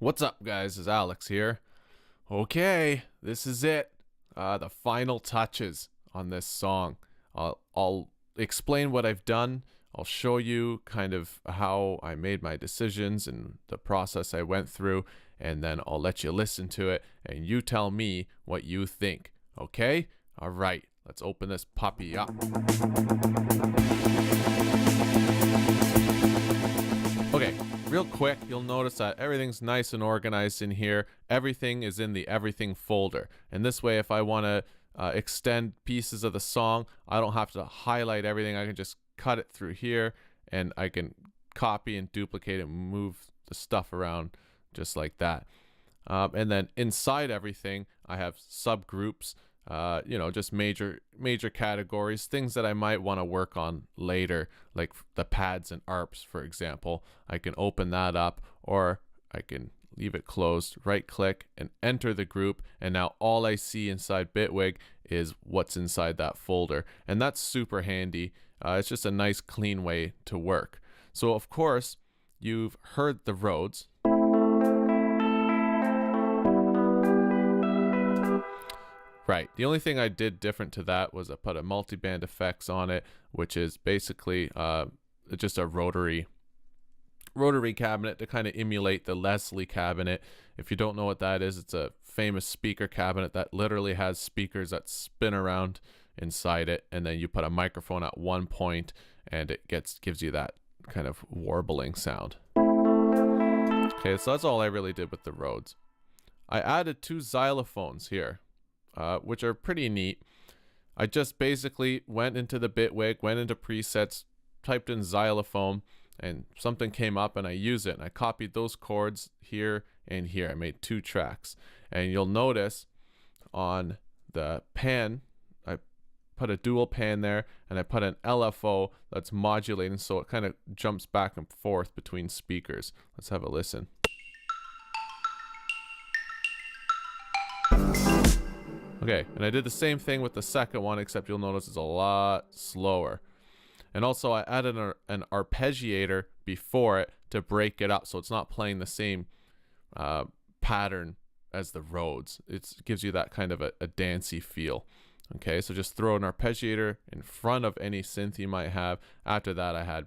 What's up, guys? It's Alex here. Okay, this is it. The final touches on this song. I'll explain what I've done. I'll show you kind of how I made my decisions and the process I went through, and then I'll let you listen to it and you tell me what you think. Okay? All right, let's open this puppy up. Okay, real quick, you'll notice that everything's nice and organized in here. Everything is in the everything folder. And this way, if I want to extend pieces of the song, I don't have to highlight everything. I can just cut it through here and I can copy and duplicate and move the stuff around just like that. And then inside everything, I have subgroups. Just major categories, things that I might want to work on later, like the pads and arps, for example. I can open that up, or I can leave it closed, right click and enter the group, and now all I see inside Bitwig is what's inside that folder, and that's super handy. It's just a nice clean way to work. So of course you've heard the Rhodes. Right. The only thing I did different to that was I put a multi-band effects on it, which is basically just a rotary cabinet to kind of emulate the Leslie cabinet. If you don't know what that is, it's a famous speaker cabinet that literally has speakers that spin around inside it, and then you put a microphone at one point and it gives you that kind of warbling sound. Okay, so that's all I really did with the Rhodes. I added 2 xylophones here. Which are pretty neat. I just basically went into the Bitwig, went into presets, typed in xylophone, and something came up and I used it. And I copied those chords here and here. I made 2 tracks. And you'll notice on the pan, I put a dual pan there and I put an LFO that's modulating so it kind of jumps back and forth between speakers. Let's have a listen. Okay, and I did the same thing with the second one, except you'll notice it's a lot slower. And also I added an arpeggiator before it to break it up so it's not playing the same pattern as the Rhodes. It gives you that kind of a dancey feel. Okay, so just throw an arpeggiator in front of any synth you might have. After that, I had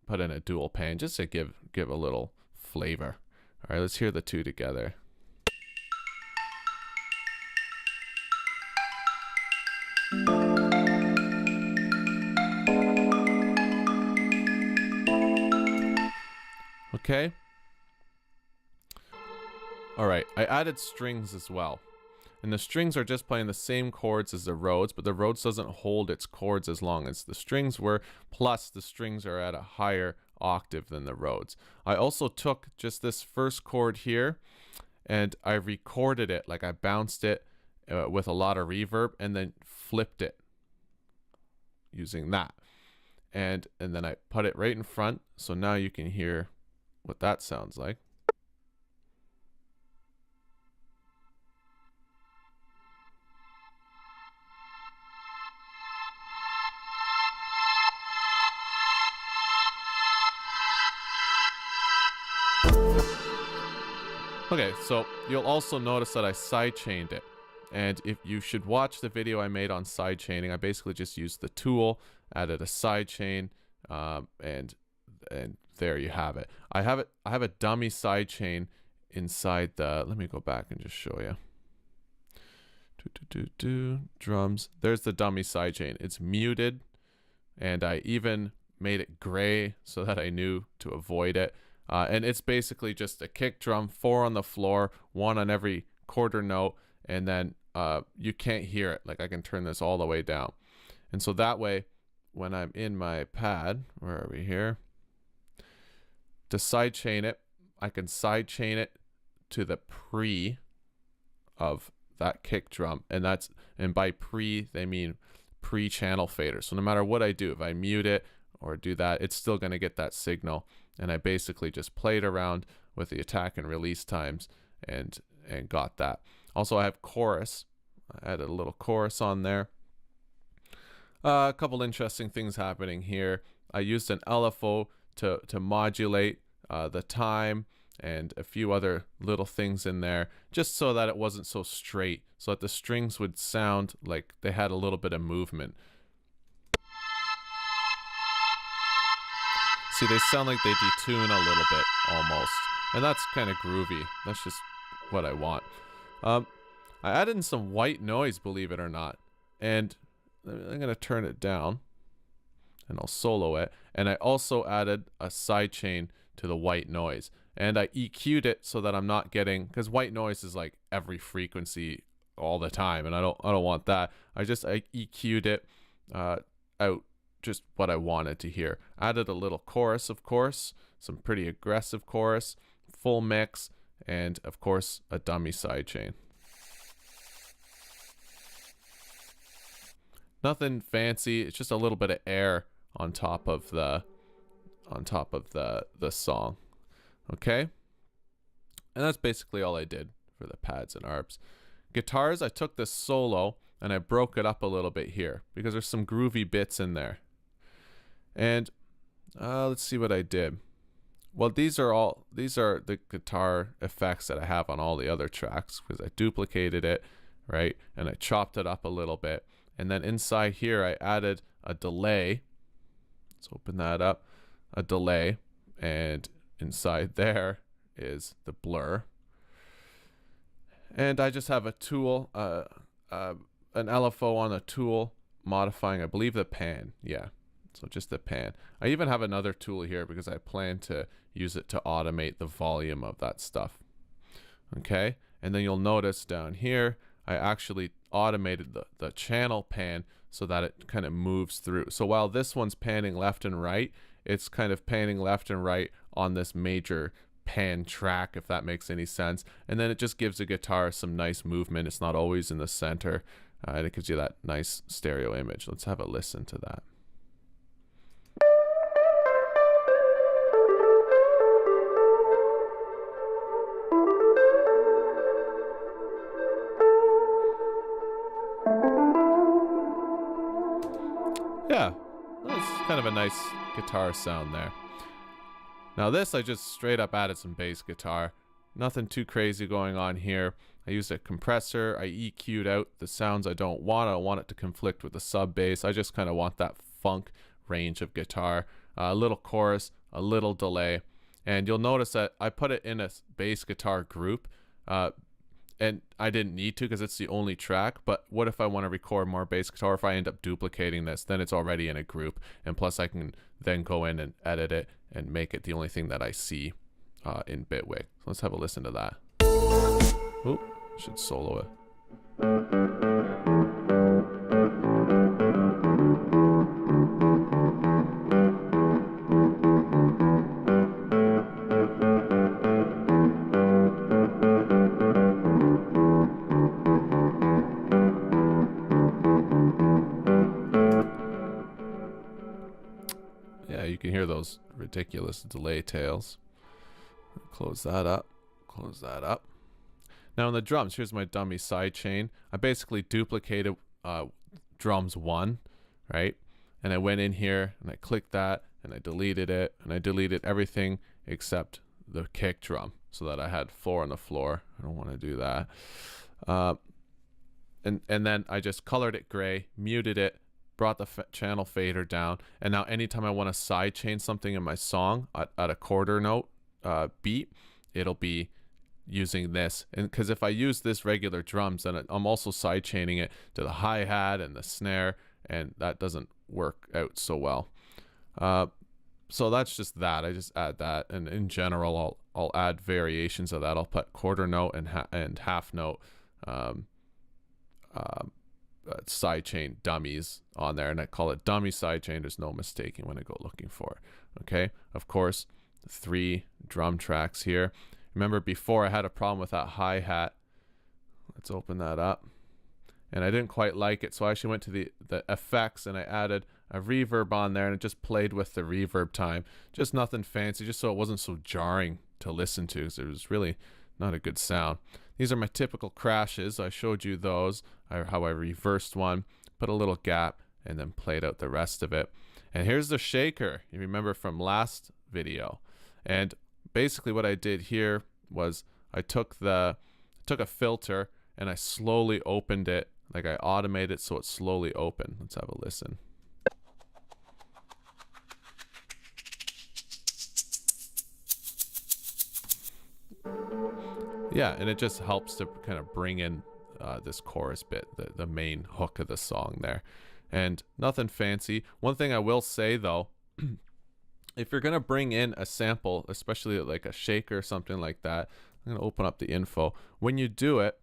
put in a dual pan just to give a little flavor. All right, let's hear the 2 together. Okay. All right, I added strings as well. And the strings are just playing the same chords as the Rhodes, but the Rhodes doesn't hold its chords as long as the strings were, plus the strings are at a higher octave than the Rhodes. I also took just this first chord here and I recorded it, like I bounced it with a lot of reverb and then flipped it using that. And then I put it right in front, so now you can hear what that sounds like. Okay, so you'll also notice that I sidechained it. And if you should watch the video I made on sidechaining, I basically just used the tool, added a sidechain, and there you have it. I have a dummy sidechain inside the. Let me go back and just show you. Drums. There's the dummy sidechain. It's muted, and I even made it gray so that I knew to avoid it. And it's basically just a kick drum, 4 on the floor, 1 on every quarter note, and then you can't hear it. Like I can turn this all the way down. And so that way, when I'm in my pad, where are we here? To sidechain it, I can sidechain it to the pre of that kick drum. And by pre, they mean pre-channel fader. So no matter what I do, if I mute it or do that, it's still going to get that signal. And I basically just played around with the attack and release times and got that. Also, I have chorus. I added a little chorus on there. A couple interesting things happening here. I used an LFO to modulate the time and a few other little things in there, just so that it wasn't so straight, so that the strings would sound like they had a little bit of movement. See, they sound like they detune a little bit almost, and that's kind of groovy. That's just what I want. I added in some white noise, believe it or not, and I'm gonna turn it down and I'll solo it. And I also added a sidechain to the white noise, and I EQ'd it so that I'm not getting, because white noise is like every frequency all the time, and I don't want that. I EQ'd it out just what I wanted to hear. Added a little chorus, of course, some pretty aggressive chorus, full mix, and of course a dummy sidechain. Nothing fancy, it's just a little bit of air on top of the song. Okay? And that's basically all I did for the pads and arps. Guitars, I took this solo and I broke it up a little bit here because there's some groovy bits in there. And let's see what I did. Well, these are the guitar effects that I have on all the other tracks, because I duplicated it, right? And I chopped it up a little bit. And then inside here, I added a delay. Let's open that up. A delay. And inside there is the blur. And I just have a tool, an LFO on a tool, modifying, I believe, the pan. Yeah. So just the pan. I even have another tool here because I plan to use it to automate the volume of that stuff. Okay. And then you'll notice down here, I actually automated the channel pan so that it kind of moves through. So while this one's panning left and right, it's kind of panning left and right on this major pan track, if that makes any sense. And then it just gives the guitar some nice movement. It's not always in the center, and it gives you that nice stereo image. Let's have a listen to that. Yeah, that's kind of a nice guitar sound there. Now this, I just straight up added some bass guitar. Nothing too crazy going on here. I used a compressor. I EQ'd out the sounds I don't want. I don't want it to conflict with the sub bass. I just kind of want that funk range of guitar. A little chorus, a little delay. And you'll notice that I put it in a bass guitar group. And I didn't need to because it's the only track, but what if I want to record more bass guitar? If I end up duplicating this, then it's already in a group, and plus I can then go in and edit it and make it the only thing that I see in Bitwig. So let's have a listen to that. Oop, should solo it. Yeah, you can hear those ridiculous delay tails. Close that up. Close that up. Now on the drums, here's my dummy sidechain. I basically duplicated drums 1, right? And I went in here and I clicked that and I deleted it, and I deleted everything except the kick drum so that I had 4 on the floor. I don't want to do that. And then I just colored it gray, muted it, brought the channel fader down, and now anytime I want to sidechain something in my song at a quarter note beat, it'll be using this. And because if I use this regular drums, then I'm also sidechaining it to the hi-hat and the snare, and that doesn't work out so well. So that's just that. I just add that, and in general I'll add variations of that. I'll put quarter note and half note sidechain dummies on there, and I call it dummy sidechain. There's no mistaking when I go looking for it. Okay, of course, 3 drum tracks here. Remember before I had a problem with that hi-hat. Let's open that up, and I didn't quite like it, so I actually went to the effects and I added a reverb on there, and it just played with the reverb time. Just nothing fancy, just so it wasn't so jarring to listen to, because it was really not a good sound. These are my typical crashes. I showed you those, how I reversed one, put a little gap, and then played out the rest of it. And here's the shaker, you remember from last video. And basically what I did here was I took a filter and I slowly opened it, like I automated it so it slowly opened. Let's have a listen. Yeah, and it just helps to kind of bring in this chorus bit, the main hook of the song there. And nothing fancy. One thing I will say though, if you're going to bring in a sample, especially like a shaker or something like that, I'm going to open up the info. When you do it,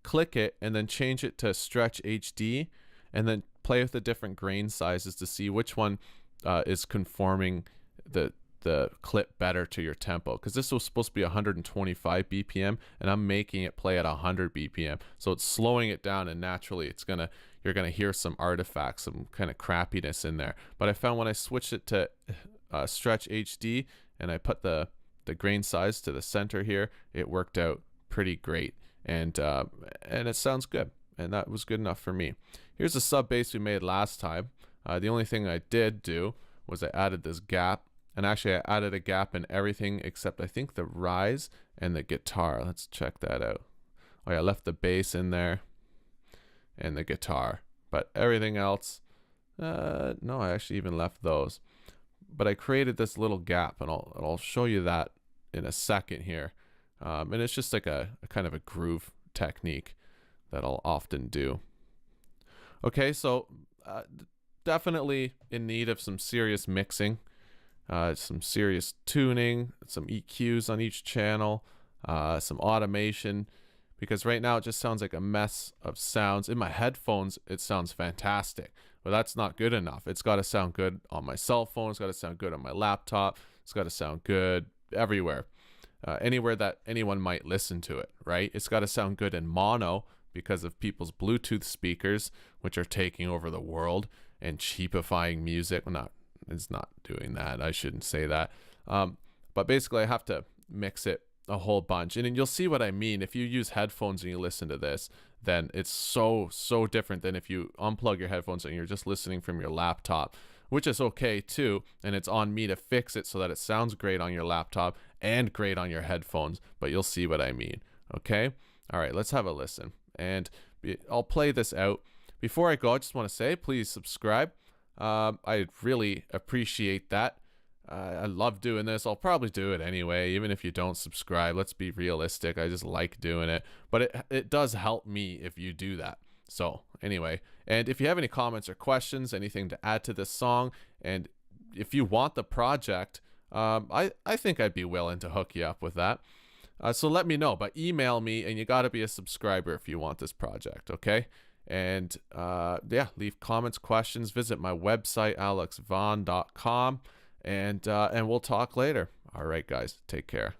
click it and then change it to stretch HD and then play with the different grain sizes to see which one is conforming the clip better to your tempo, because this was supposed to be 125 BPM and I'm making it play at 100 BPM, so it's slowing it down, and naturally you're gonna hear some artifacts, some kind of crappiness in there. But I found when I switched it to stretch HD and I put the grain size to the center here, it worked out pretty great, and it sounds good, and that was good enough for me. Here's the sub bass we made last time. The only thing I did do was I added this gap. And actually, I added a gap in everything except I think the rise and the guitar. Let's check that out. Oh yeah, I left the bass in there and the guitar. But everything else, no, I actually even left those. But I created this little gap, and I'll show you that in a second here. And it's just like a kind of a groove technique that I'll often do. Okay, so definitely in need of some serious mixing. Some serious tuning, some EQs on each channel, some automation, because right now it just sounds like a mess of sounds. In my headphones, it sounds fantastic, but that's not good enough. It's got to sound good on my cell phone. It's got to sound good on my laptop. It's got to sound good everywhere, anywhere that anyone might listen to it, right? It's got to sound good in mono because of people's Bluetooth speakers, which are taking over the world and cheapifying music. Well, it's not doing that. I shouldn't say that. But basically, I have to mix it a whole bunch. And you'll see what I mean. If you use headphones and you listen to this, then it's so different than if you unplug your headphones and you're just listening from your laptop, which is okay too. And it's on me to fix it so that it sounds great on your laptop and great on your headphones. But you'll see what I mean. Okay? All right, let's have a listen. And I'll play this out. Before I go, I just want to say, please subscribe. I really appreciate that. I love doing this. I'll probably do it anyway, even if you don't subscribe. Let's be realistic. I just like doing it. But it does help me if you do that. So anyway, and if you have any comments or questions, anything to add to this song, and if you want the project, I think I'd be willing to hook you up with that. So let me know, but email me, and you got to be a subscriber if you want this project, okay? And yeah, leave comments, questions, visit my website, alexvaan.com, and we'll talk later. All right, guys, take care.